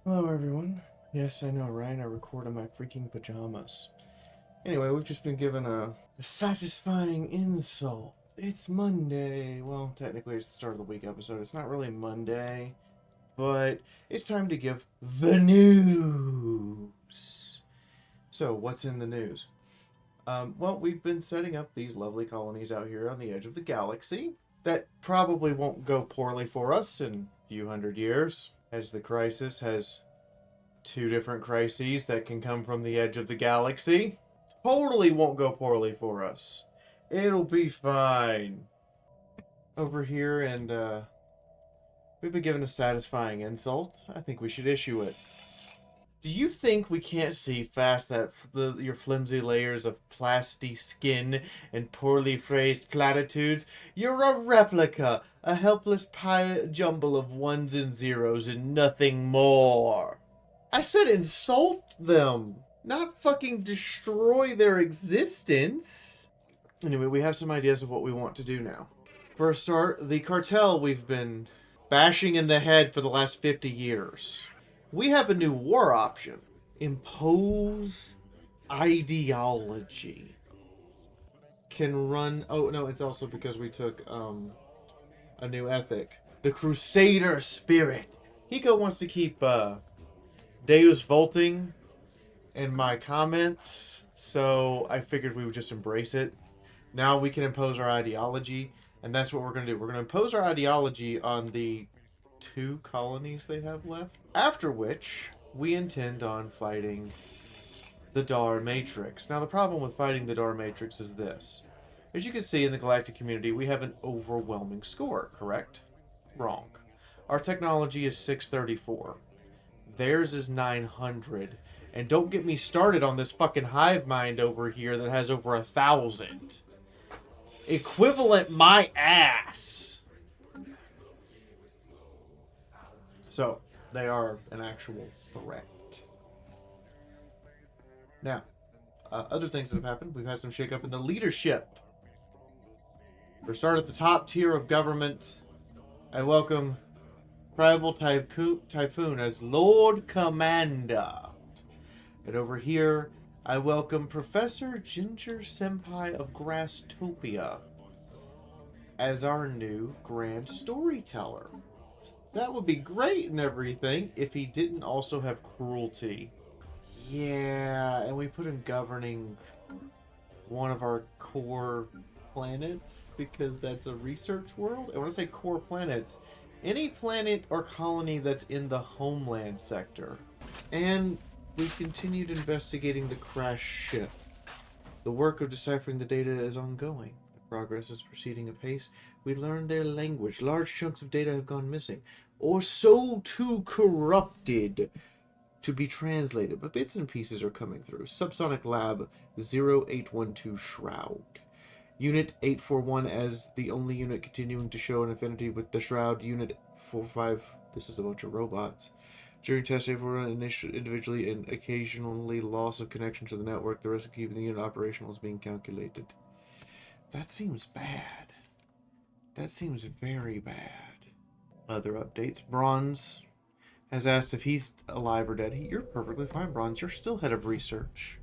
Hello, everyone. Yes, I know, right? I record in my freaking pajamas. Anyway, we've just been given a satisfying insult. It's Monday. Well, technically, it's the start of the week episode. It's not really Monday, but it's time to give the news. So, what's in the news? Well, we've been setting up these lovely colonies out here on the edge of the galaxy that probably won't go poorly for us in a few hundred years, as the crisis has two different crises that can come from the edge of the galaxy. Totally won't go poorly for us. It'll be fine. Over here, and we've been given a satisfying insult. I think we should issue it. Do you think we can't see past your flimsy layers of plasty skin and poorly phrased platitudes? You're a replica, a helpless jumble of ones and zeros and nothing more. I said insult them, not fucking destroy their existence. Anyway, we have some ideas of what we want to do now. For a start, the cartel we've been bashing in the head for the last 50 years. We have a new war option. Impose ideology. Can run... Oh, no, it's also because we took a new ethic. The Crusader spirit. Hiko wants to keep Deus Volting in my comments, so I figured we would just embrace it. Now we can impose our ideology, and that's what we're going to do. We're going to impose our ideology on the 2 colonies they have left, after which we intend on fighting the Dar Matrix. Now, the problem with fighting the Dar Matrix is this. As you can see in the galactic community, we have an overwhelming score, correct? Wrong. Our technology is 634. Theirs is 900. And don't get me started on this fucking hive mind over here that has over 1,000. Equivalent my ass. So, they are an actual threat. Now, other things that have happened. We've had some shakeup in the leadership. For start at the top tier of government, I welcome Primal Typhoon as Lord Commander. And over here, I welcome Professor Ginger Senpai of Grasstopia as our new Grand Storyteller. That would be great and everything if he didn't also have cruelty. Yeah, and we put him governing one of our core planets because that's a research world. And when I say core planets, any planet or colony that's in the homeland sector. And we've continued investigating the crash ship. The work of deciphering the data is ongoing. The progress is proceeding apace. We learned their language. Large chunks of data have gone missing, or so too corrupted to be translated, but bits and pieces are coming through. Subsonic Lab 0812 Shroud. Unit 841 as the only unit continuing to show an affinity with the Shroud. Unit 45, this is a bunch of robots. During tests, everyone individually and occasionally loss of connection to the network. The risk of keeping the unit operational is being calculated. That seems bad. That seems very bad. Other updates. Bronze has asked if he's alive or dead. You're perfectly fine, Bronze. You're still head of research.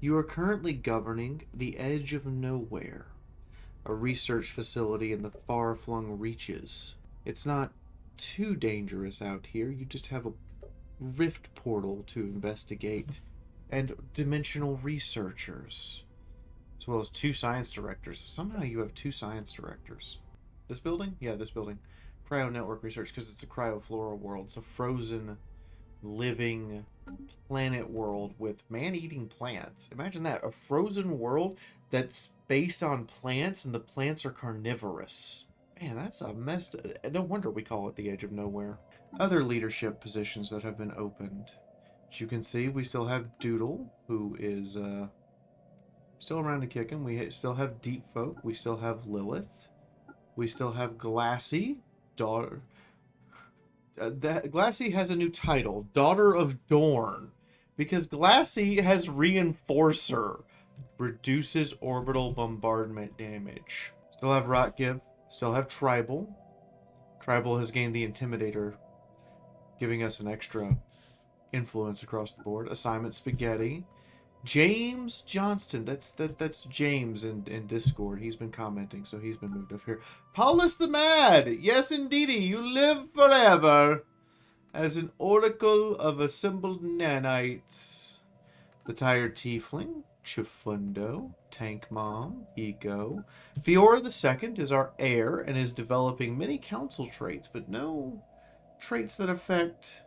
You are currently governing the Edge of Nowhere, a research facility in the far-flung reaches. It's not too dangerous out here. You just have a rift portal to investigate, and dimensional researchers, as well as 2 science directors. Somehow you have 2 science directors. This building? Yeah, this building. Cryo network research, because it's a cryoflora world. It's a frozen, living planet world with man-eating plants. Imagine that. A frozen world that's based on plants, and the plants are carnivorous. Man, that's a mess. No wonder we call it the Edge of Nowhere. Other leadership positions that have been opened. As you can see, we still have Doodle, who is still around to kick him. We still have Deep Folk. We still have Lilith. We still have Glassy, daughter. Glassy has a new title, Daughter of Dorn, because Glassy has Reinforcer, reduces orbital bombardment damage. Still have Rotgive. Still have Tribal. Tribal has gained the Intimidator, giving us an extra influence across the board. Assignment Spaghetti. James Johnston. That's James in Discord. He's been commenting, so he's been moved up here. Paulus the Mad. Yes, indeedy. You live forever as an oracle of assembled nanites. The Tired Tiefling. Chifundo. Tank Mom. Ego. Fiaura the Second is our heir and is developing many council traits, but no traits that affect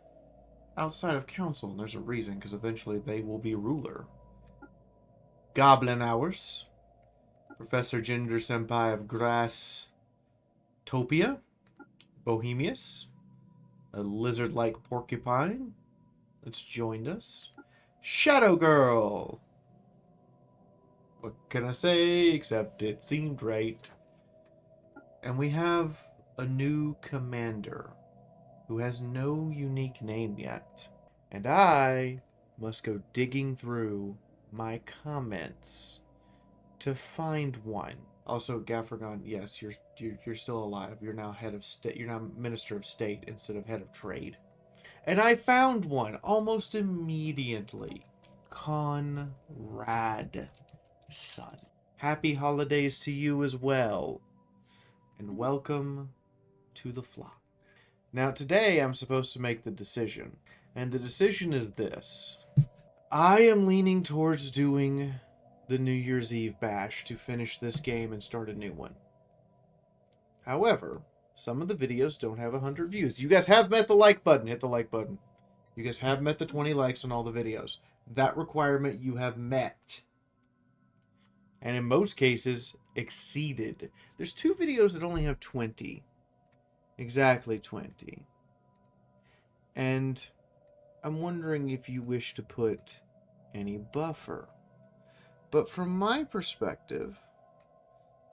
outside of council. And there's a reason, because eventually they will be ruler. Goblin Hours. Professor Ginger Senpai of Grasstopia. Bohemius. A lizard-like porcupine that's joined us. Shadow Girl. What can I say except it seemed right. And we have a new commander who has no unique name yet. And I must go digging through my comments to find one. Also, Gaffergon, yes, you're still alive. You're now head of state. You're now Minister of State instead of head of trade. And I found one almost immediately. Conrad son. Happy holidays to you as well. And welcome to the flock. Now today I'm supposed to make the decision. And the decision is this. I am leaning towards doing the New Year's Eve bash to finish this game and start a new one. However, some of the videos don't have 100 views. You guys have met the like button. Hit the like button. You guys have met the 20 likes on all the videos. That requirement you have met. And in most cases, exceeded. There's 2 videos that only have 20. Exactly 20. And I'm wondering if you wish to put any buffer. But from my perspective,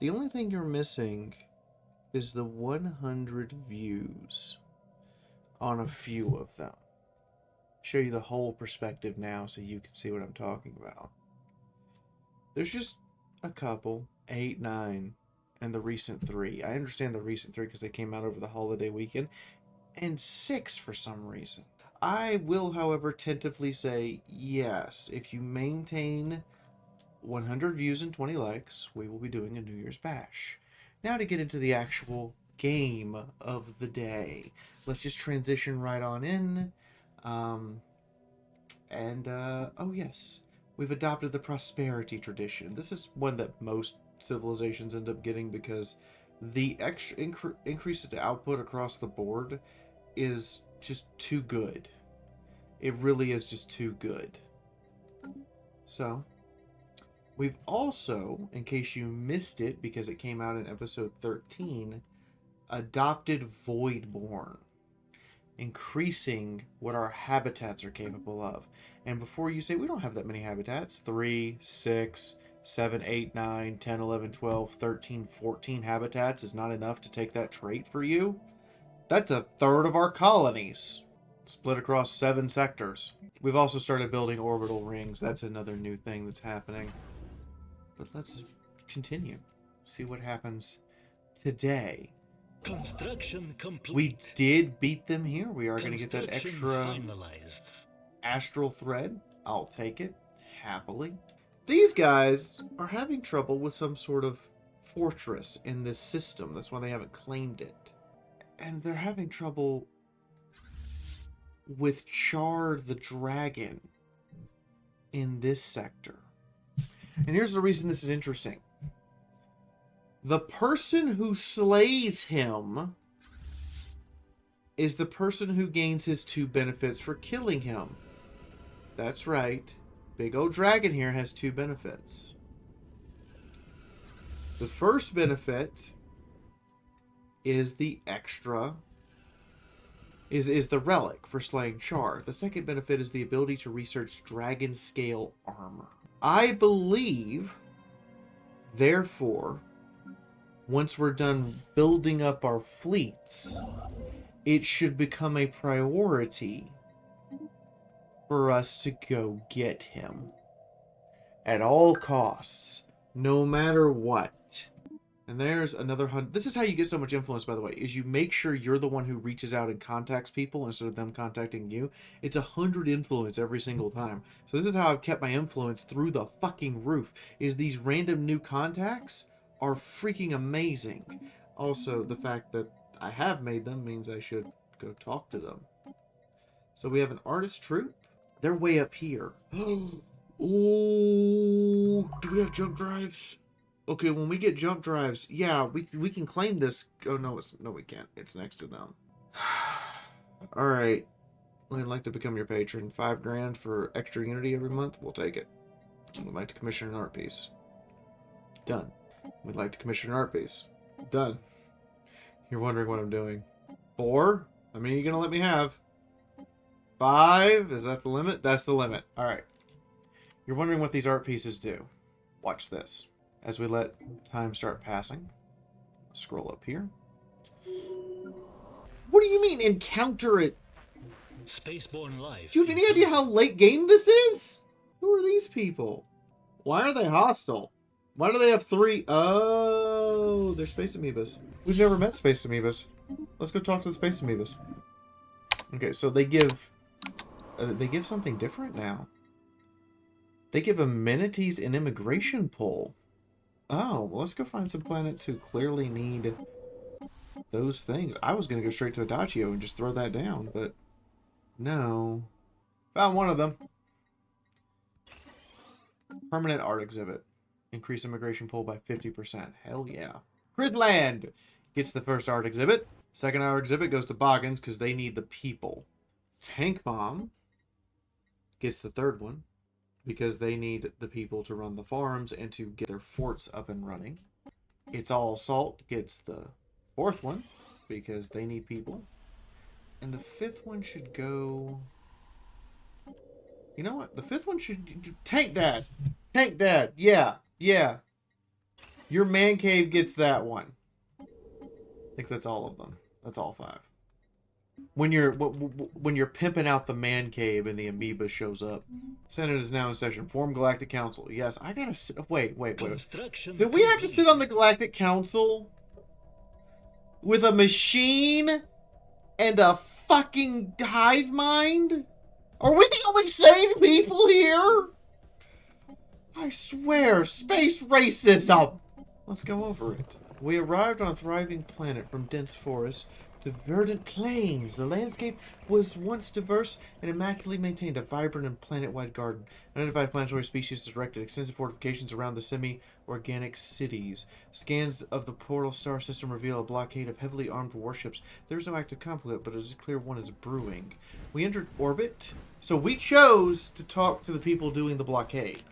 the only thing you're missing is the 100 views on a few of them. Show you the whole perspective now so you can see what I'm talking about. There's just a couple, 8, 9, and the recent 3. I understand the recent 3 because they came out over the holiday weekend, and 6 for some reason. I will, however, tentatively say yes. If you maintain 100 views and 20 likes, we will be doing a New Year's bash. Now to get into the actual game of the day. Let's just transition right on in. Oh yes, we've adopted the prosperity tradition. This is one that most civilizations end up getting because the extra increase in output across the board is just too good. It really is just too good. So, we've also, in case you missed it because it came out in episode 13, adopted Voidborn, increasing what our habitats are capable of. And before you say, we don't have that many habitats, 3, 6, 7, 8, 9, 10, 11, 12, 13, 14 habitats is not enough to take that trait for you. That's a third of our colonies, split across 7 sectors. We've also started building orbital rings. That's another new thing that's happening. But let's continue. See what happens today. Construction complete. We did beat them here. We are going to get that extra finalized. astral thread. I'll take it happily. These guys are having trouble with some sort of fortress in this system. That's why they haven't claimed it. And they're having trouble with Char the Dragon in this sector. And here's the reason this is interesting. The person who slays him is the person who gains his 2 benefits for killing him. That's right. Big old dragon here has 2 benefits. The first benefit is the extra is the relic for slaying Char. The second benefit is the ability to research dragon scale armor. I believe, therefore, once we're done building up our fleets, it should become a priority for us to go get him. At all costs, no matter what. And there's another 100. This is how you get so much influence, by the way, is you make sure you're the one who reaches out and contacts people instead of them contacting you. It's 100 influence every single time. So this is how I've kept my influence through the fucking roof, is these random new contacts are freaking amazing. Also, the fact that I have made them means I should go talk to them. So we have an artist troupe. They're way up here. Oh, do we have jump drives? Okay, when we get jump drives, yeah, we can claim this. Oh no, we can't. It's next to them. All right, I'd like to become your patron. $5 for extra Unity every month. We'll take it. We'd like to commission an art piece. Done. We'd like to commission an art piece. Done. You're wondering what I'm doing. 4? How many are you gonna let me have? 5? Is that the limit? That's the limit. All right. You're wondering what these art pieces do. Watch this. As we let time start passing, scroll up here. What do you mean encounter it? Spaceborne life. Do you have any idea how late game this is? Who are these people? Why are they hostile? Why do they have 3? Oh, they're space amoebas. We've never met space amoebas. Let's go talk to the space amoebas. Okay, so they give something different now. They give amenities and immigration pull. Oh, well, let's go find some planets who clearly need those things. I was going to go straight to Adagio and just throw that down, but no. Found one of them. Permanent art exhibit. Increase immigration pull by 50%. Hell yeah. Grisland gets the first art exhibit. Second art exhibit goes to Boggins because they need the people. Tank Bomb gets the third one, because they need the people to run the farms and to get their forts up and running. It's All Salt gets the 4th one, because they need people. And the 5th one should go... You know what? The 5th one should... Tank Dad! Tank Dad! Yeah, yeah. Your man cave gets that one. I think that's all of them. That's all 5. When you're pimping out the man cave and the amoeba shows up. Senate is now in session. Form Galactic Council. Yes, I gotta sit. Wait. Did we have to sit on the Galactic Council with a machine and a fucking hive mind? Are we the only sane people here? I swear, space racism. Let's go over it. We arrived on a thriving planet from dense forests to verdant plains. The landscape was once diverse and immaculately maintained, a vibrant and planet-wide garden. Identified planetary species erected extensive fortifications around the semi-organic cities. Scans of the portal star system reveal a blockade of heavily armed warships. There's no active conflict, but it is clear one is brewing. We entered orbit, so we chose to talk to the people doing the blockade.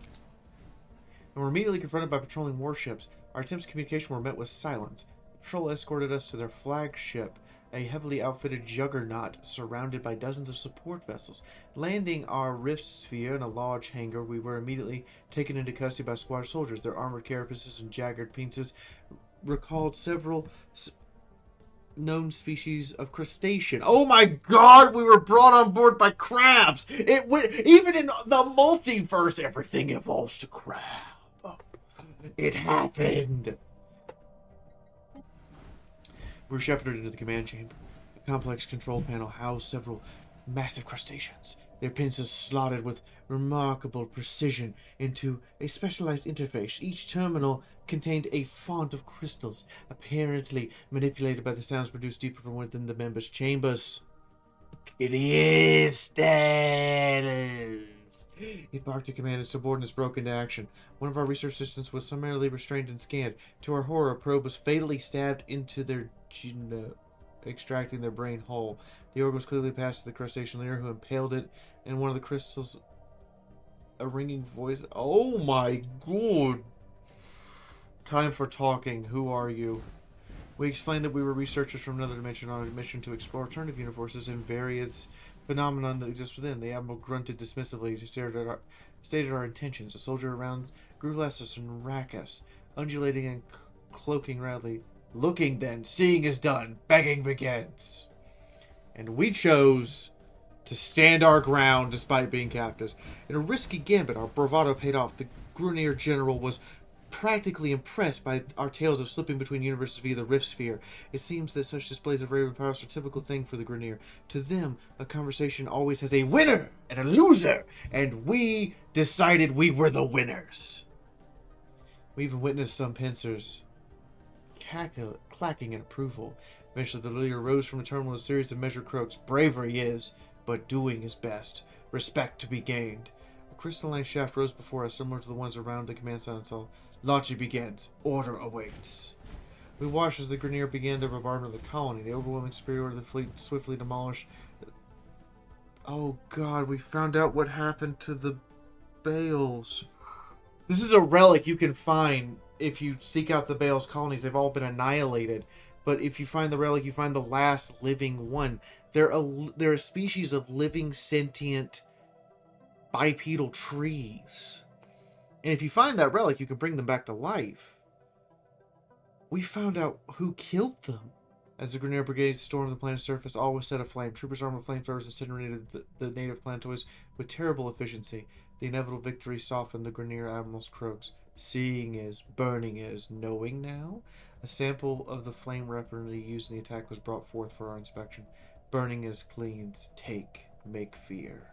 And were immediately confronted by patrolling warships. Our attempts at communication were met with silence. The patrol escorted us to their flagship, a heavily outfitted juggernaut surrounded by dozens of support vessels. Landing our rift sphere in a large hangar, we were immediately taken into custody by squad soldiers. Their armored carapaces and jagged penises recalled several known species of crustacean. Oh my god, we were brought on board by crabs! It went, even in the multiverse, everything evolves to crab. It happened! We were shepherded into the command chamber. The complex control panel housed several massive crustaceans, their penises slotted with remarkable precision into a specialized interface. Each terminal contained a font of crystals, apparently manipulated by the sounds produced deeper from within the members' chambers. Crystals! He barked at command. His subordinates broke into action. One of our research assistants was summarily restrained and scanned. To our horror, a probe was fatally stabbed into their extracting their brain whole. The organ was clearly passed to the crustacean leader, who impaled it in one of the crystals. A ringing voice. Oh my god! Time for talking. Who are you? We explained that we were researchers from another dimension on a mission to explore alternative universes and various phenomenon that exists within. The admiral grunted dismissively as he stated our intentions. The soldier around grew restless and raucous, undulating and cloaking loudly. Looking then, seeing is done, begging begins. And we chose to stand our ground despite being captives. In a risky gambit, our bravado paid off. The Grunier general was practically impressed by our tales of slipping between universes via the Rift Sphere. It seems that such displays of rare powers are a typical thing for the Grineer. To them, a conversation always has a winner and a loser, and we decided we were the winners. We even witnessed some pincers clacking in approval. Eventually, the leader rose from the terminal with a series of measured croaks. Bravery is, but doing is best. Respect to be gained. A crystalline shaft rose before us, similar to the ones around the command console. Launching begins. Order awaits. We watched as the Grineer began their bombardment of the colony. The overwhelming superiority of the fleet swiftly demolished. Oh god, we found out what happened to the Bales. This is a relic you can find if you seek out the Bales colonies. They've all been annihilated. But if you find the relic, you find the last living one. They're a species of living, sentient, bipedal trees. And if you find that relic, you can bring them back to life. We found out who killed them. As the Grineer Brigade stormed the planet's surface, all was set aflame. Troopers armed with flamethrowers incinerated the native planetoids with terrible efficiency. The inevitable victory softened the Grineer Admiral's croaks. Seeing is, burning is, knowing now. A sample of the flame weaponry used in the attack was brought forth for our inspection. Burning is cleans. Take. Make fear.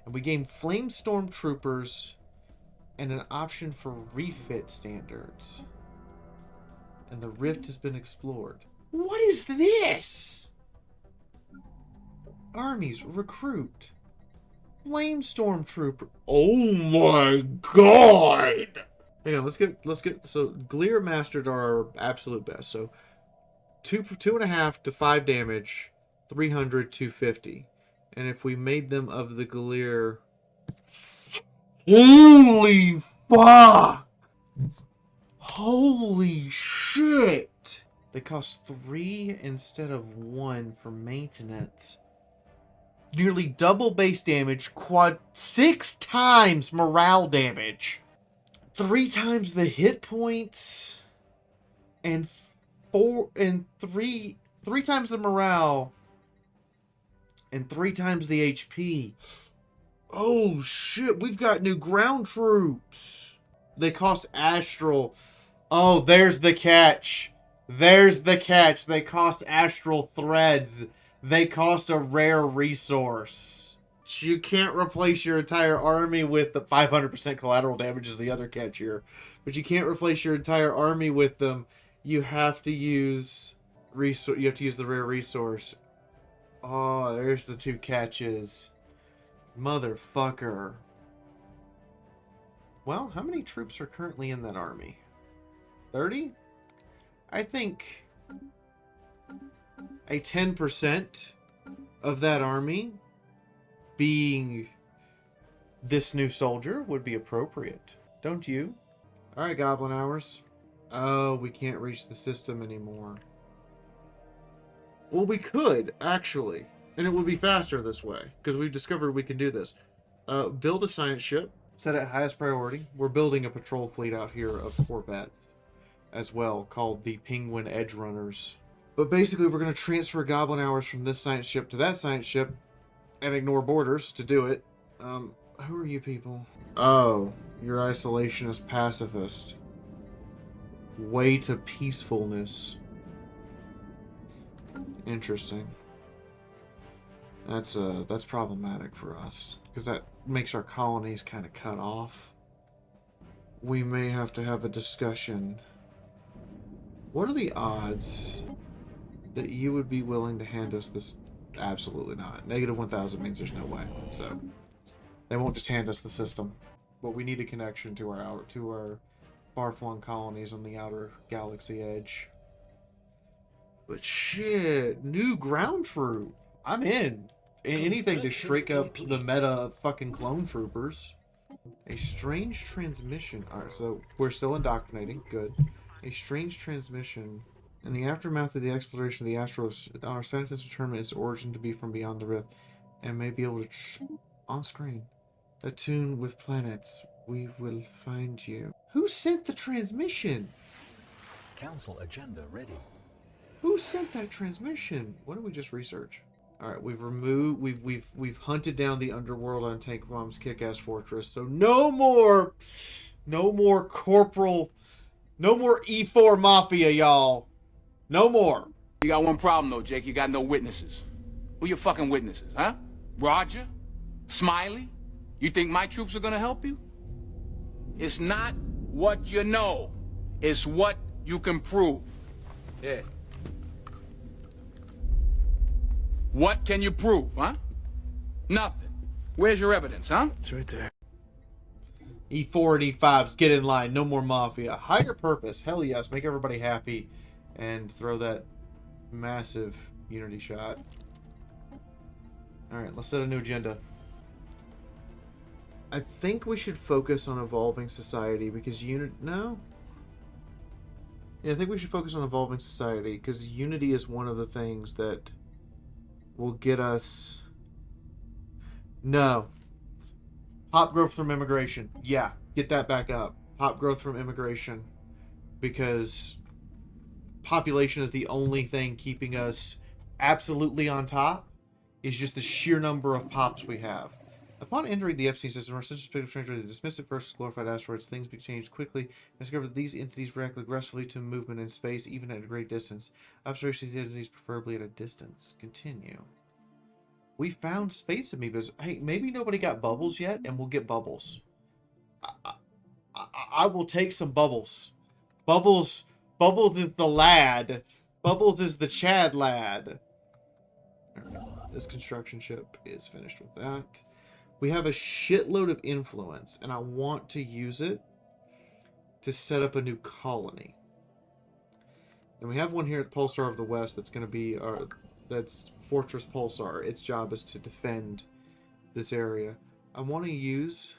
And we gained flame stormtroopers and an option for refit standards. And the rift has been explored. What is this? Armies recruit. Flame stormtrooper. Oh my god! Hang on, let's get so Gleer mastered our absolute best. So 2.5 to 5 damage, 300, 250. And if we made them of the Gleer, holy fuck! Holy shit! They cost 3 instead of 1 for maintenance. Nearly double base damage, 6 times morale damage. 3 times the hit points, and 3 times the morale, and 3 times the HP. Oh shit, we've got new ground troops. They cost astral. Oh, there's the catch. There's the catch. They cost astral threads. They cost a rare resource. You can't replace your entire army with the 500% collateral damage is the other catch here. But you can't replace your entire army with them. You have to use you have to use the rare resource. Oh, there's the 2 catches. Motherfucker. Well, how many troops are currently in that army? 30? I think a 10% of that army being this new soldier would be appropriate. Don't you? Alright, Goblin Hours. Oh, we can't reach the system anymore. Well, we could, actually. And it would be faster this way. Because we've discovered we can do this. Build a science ship. Set at highest priority. We're building a patrol fleet out here of Corvettes as well, called the Penguin Edge Runners. But basically, we're going to transfer Goblin Hours from this science ship to that science ship and ignore borders to do it. Who are you people? Oh, you're isolationist pacifist. Way to peacefulness. Interesting. That's problematic for us, because that makes our colonies kind of cut off. We may have to have a discussion. What are the odds that you would be willing to hand us this? Absolutely not. Negative 1,000 means there's no way. So they won't just hand us the system. But we need a connection to our far-flung colonies on the outer galaxy edge. But shit, new ground troop. I'm in. Anything to shake up the meta of fucking clone troopers. A strange transmission. Alright, so we're still indoctrinating. Good. A strange transmission. In the aftermath of the exploration of the Astros, our scientists determined its origin to be from beyond the rift, and may be able to, on screen, attune with planets. We will find you. Who sent the transmission? Council agenda ready. Who sent that transmission? What did we just research? All right, we've hunted down the underworld on Tank Bomb's kick-ass fortress. So no more corporal No more E4 Mafia, y'all. No more. You got one problem, though, Jake. You got no witnesses. Who your fucking witnesses, huh? Roger? Smiley? You think my troops are gonna help you? It's not what you know. It's what you can prove. Yeah. What can you prove, huh? Nothing. Where's your evidence, huh? It's right there. E4 and E5s, get in line. No more Mafia. Higher purpose. Hell yes. Make everybody happy. And throw that massive unity shot. Alright, let's set a new agenda. I think we should focus on evolving society because no? Yeah, I think we should focus on evolving society because unity is one of the things that will get us... No. Pop growth from immigration. Yeah, get that back up. Pop growth from immigration. Because population is the only thing keeping us absolutely on top. Is just the sheer number of pops we have. Upon entering the Epstein system, our census picked up strangers to dismiss it versus glorified asteroids. Things changed quickly. I discovered that these entities react aggressively to movement in space, even at a great distance. Observation of these entities preferably at a distance. Continue. We found space amoebas. Hey, maybe nobody got bubbles yet, and we'll get bubbles. I will take some bubbles. Bubbles is the lad. Bubbles is the Chad lad. This construction ship is finished with that. We have a shitload of influence, and I want to use it to set up a new colony. And we have one here at Pulsar of the West that's going to be our... That's Fortress Pulsar. Its job is to defend this area. I want to use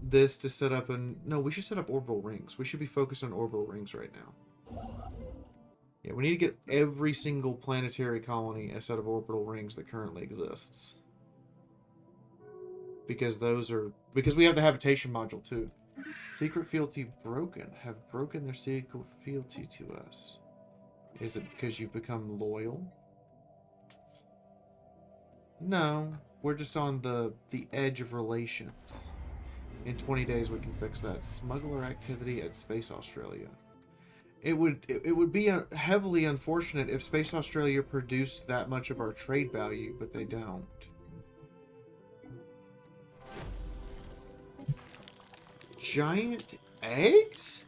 this to set up an... No, we should set up orbital rings. We should be focused on orbital rings right now. Yeah, we need to get every single planetary colony a set of orbital rings that currently exists. Because those are... Because we have the habitation module too. Secret fealty broken. Have broken their secret fealty to us. Is it because you've become loyal? No. We're just on the edge of relations. In 20 days we can fix that. Smuggler activity at Space Australia. It would be heavily unfortunate if Space Australia produced that much of our trade value, but they don't. Giant eggs?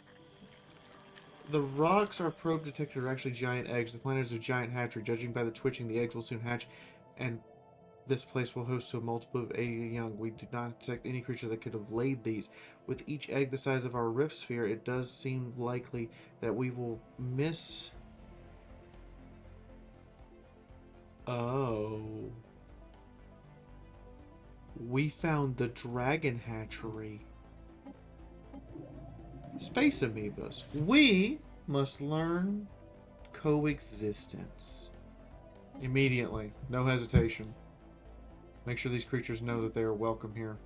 The rocks our probe detected are actually giant eggs. The planet is a giant hatchery. Judging by the twitching, the eggs will soon hatch, and this place will host a multiple of 80 young. We did not detect any creature that could have laid these. With each egg the size of our rift sphere, it does seem likely that we will miss... Oh. We found the dragon hatchery. Space amoebas. We must learn coexistence. Immediately. No hesitation. Make sure these creatures know that they are welcome here.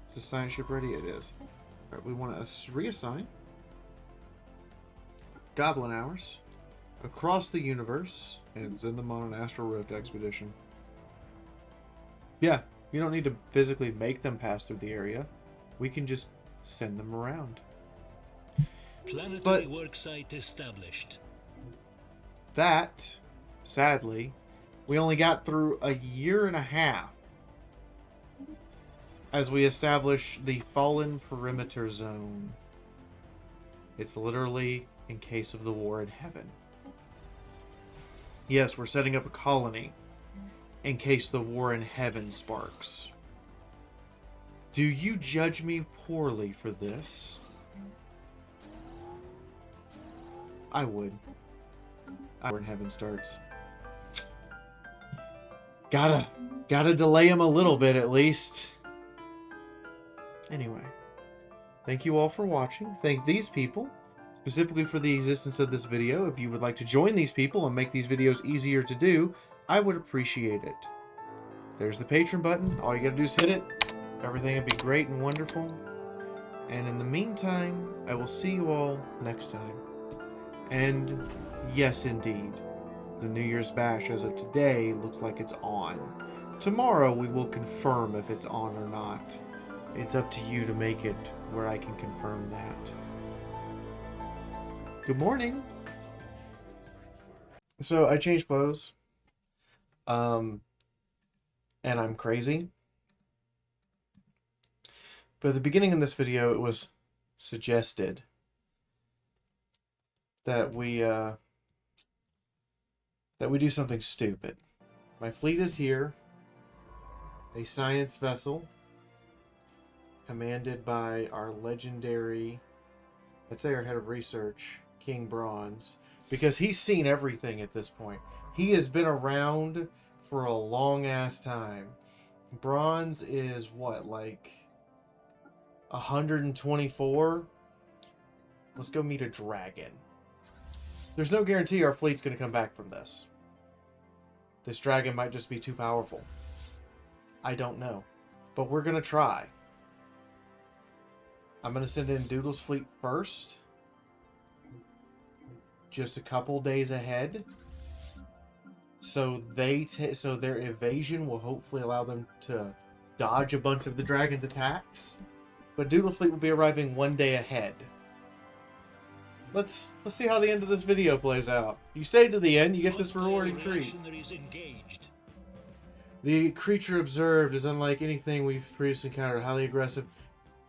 Is the science ship ready? It is. Alright, we want to reassign Goblin Hours across the universe and send them on an Astral Rift expedition. Yeah, you don't need to physically make them pass through the area. We can just send them around. Planetary worksite established. That, sadly, we only got through a year and a half as we establish the Fallen Perimeter Zone. It's literally in case of the war in heaven. Yes, we're setting up a colony in case the war in heaven sparks. Do you judge me poorly for this? I would. War in heaven starts. Gotta delay him a little bit at least. Anyway, thank you all for watching. Thank these people specifically for the existence of this video. If you would like to join these people and make these videos easier to do, I would appreciate it. There's the Patreon button. All you gotta do is hit it. Everything will be great and wonderful. And in the meantime, I will see you all next time. And yes, indeed, the New Year's Bash as of today looks like it's on. Tomorrow we will confirm if it's on or not. It's up to you to make it where I can confirm that. Good morning. So I changed clothes. And I'm crazy. But at the beginning of this video, it was suggested that we do something stupid. My fleet is here. A science vessel commanded by our legendary, I'd say our head of research, King Bronze, because he's seen everything at this point. He has been around for a long ass time. Bronze is what, like 124? Let's go meet a dragon. There's no guarantee our fleet's going to come back from this. This dragon might just be too powerful. I don't know. But we're going to try. I'm going to send in Doodle's fleet first. Just a couple days ahead. So so their evasion will hopefully allow them to dodge a bunch of the dragon's attacks. But Doodle's fleet will be arriving one day ahead. Let's see how the end of this video plays out. You stay to the end, you get this rewarding treat. The creature observed is unlike anything we've previously encountered. Highly aggressive,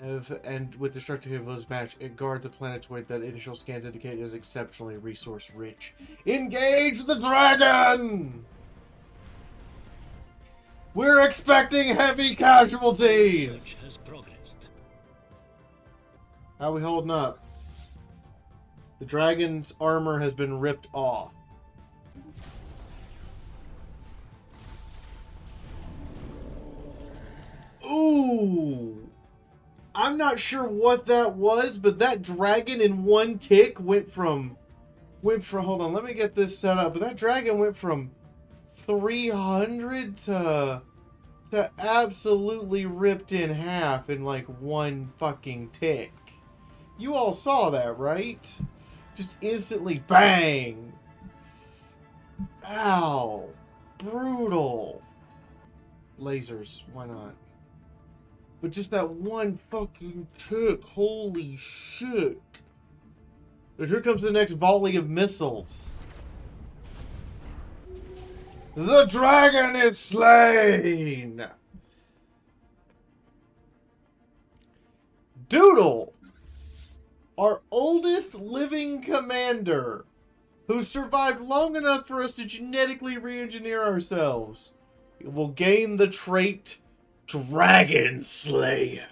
and with destructive capabilities match, it guards a planetoid that initial scans indicate is exceptionally resource rich. Engage the dragon! We're expecting heavy casualties! How are we holding up? The dragon's armor has been ripped off. Ooh! I'm not sure what that was, but that dragon in one tick went from hold on, let me get this set up. But that dragon went from 300 to absolutely ripped in half in like one fucking tick. You all saw that, right? Just instantly bang. Ow. Brutal. Lasers, why not? But just that one fucking tick, holy shit. But here comes the next volley of missiles. The dragon is slain! Doodle! Our oldest living commander, who survived long enough for us to genetically re-engineer ourselves, will gain the trait Dragon Slayer.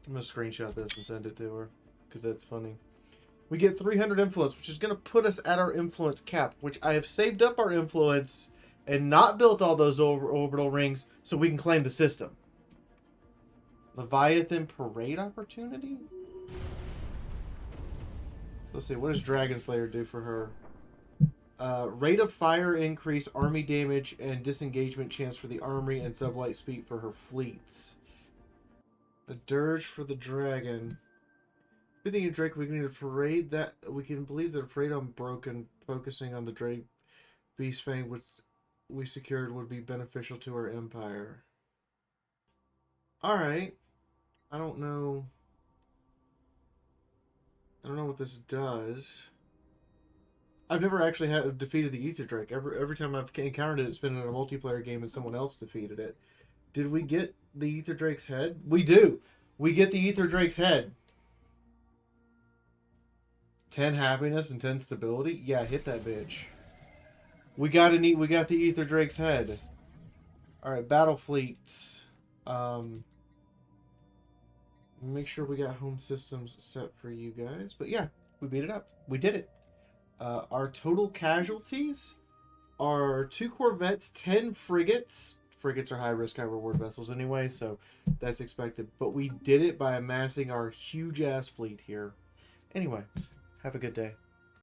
I'm going to screenshot this and send it to her, because that's funny. We get 300 influence, which is going to put us at our influence cap, which I have saved up our influence and not built all those orbital rings so we can claim the system. Leviathan Parade Opportunity? Let's see, what does Dragon Slayer do for her? Rate of fire increase, army damage, and disengagement chance for the armory, and sublight speed for her fleets. A dirge for the dragon. Good thing, Drake, we can need a parade that we can believe that a parade on broken, focusing on the Drake Beast Fang, which we secured, would be beneficial to our empire. Alright. I don't know what this does. I've never actually defeated the Ether Drake. Every time I've encountered it, it's been in a multiplayer game and someone else defeated it. Did we get the Ether Drake's head? We do! We get the Ether Drake's head. 10 happiness and 10 stability? Yeah, hit that bitch. We got the Ether Drake's head. Alright, battle fleets. Make sure we got home systems set for you guys. But yeah, we beat it up. We did it. Our total casualties are 2 corvettes, 10 frigates. Frigates are high risk, high reward vessels anyway, so that's expected. But we did it by amassing our huge ass fleet here. Anyway, have a good day.